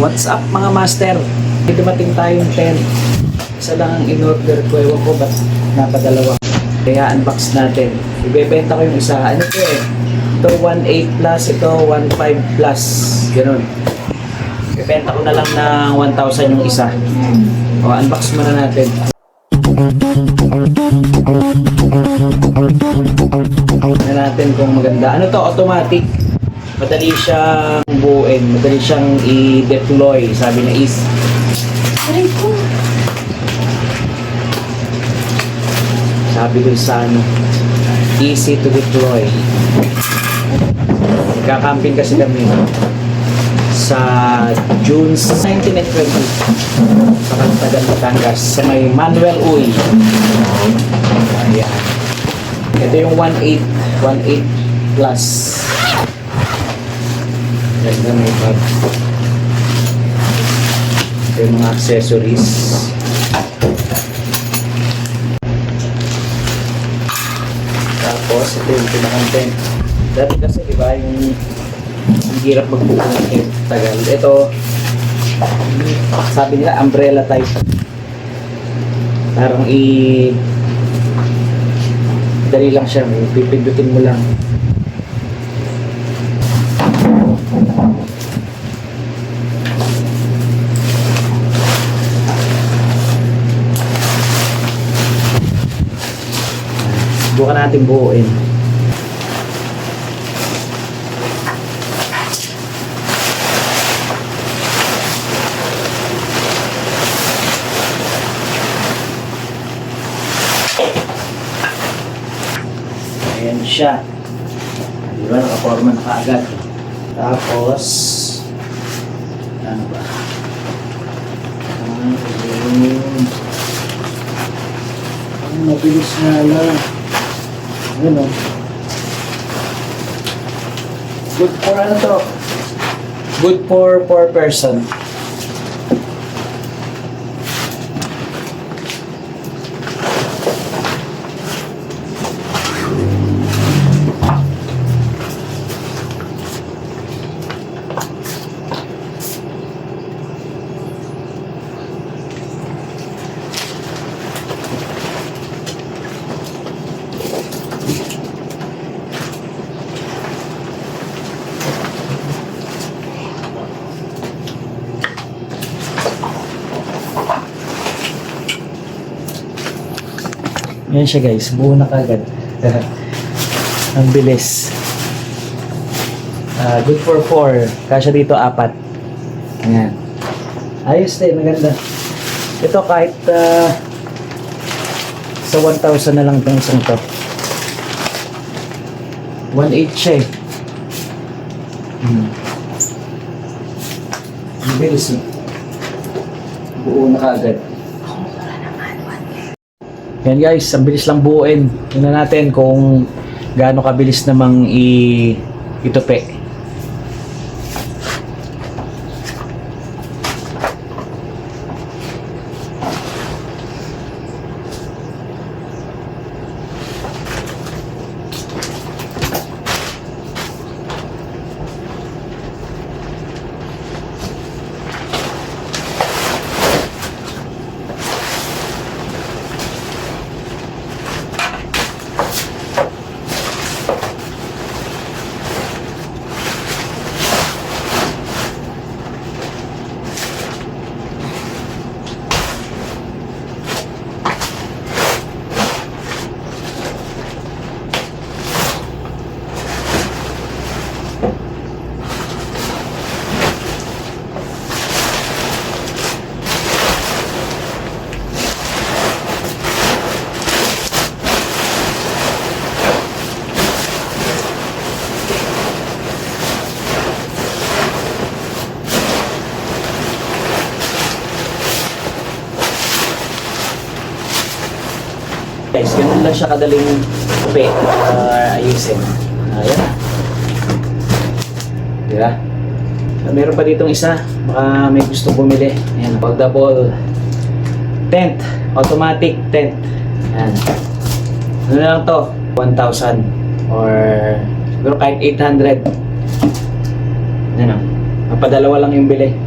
What's up mga master? May dumating tayong tent. Isa lang ang in-order ko. Ewan ko ba't napadalawa. Kaya unbox natin. Ibebenta ko yung isa. Ano ito eh? Ito 1.8 plus. Ito 1.5 plus. Ganun. Ibebenta ko na lang ng 1,000 yung isa. O, unbox muna natin. Tignan natin kung maganda. Ano to? Automatic. Madali siyang buuin, madali siyang i-deploy, sabi niya is. Aray ko. Sabi dun sa ano, easy to deploy. Nagkakamping kasi kami sa June 19 and 20 sa Cantagan, Batangas, sa may Manuel Uy. Ayan. Ito yung 1.8 plus. Ganda may bag. Ito yung mga accessories. Tapos, ito yung pinaka-tent. Dati kasi, di ba, yung hirap magbuo ng tent. Tagal. Ito, sabi nila, umbrella type. Parang dali lang siya. Pipindutin mo lang. Subukan natin buuin. Ayan siya. Diba? Nakaporma na kaagad. Tapos, ano ba? Ayun. Ang mabilis na lang. Ano? Good for ano to? Good for 4 person. Yan siya guys, buo na kagad. Ang bilis. Good for 4. Kasya dito 4. Ayan. Ayos din, maganda. Ito kahit sa 1,000 na lang itong isang to. 1.8 siya eh. Ang bilis eh. Buo na kagad. Yan guys, ang bilis lang buuin. Tingnan natin kung gaano kabilis namang itupi. Guys, ganun lang siya kadaling tupi ayusin. Ayan na. Diba? Meron pa ditong isa. Baka may gusto bumili. Ayan, foldable tent. Automatic tent. Ayan. Ano na lang to? 1,000 or siguro kahit 800. Ayan o. Mapadalawa lang yung bili.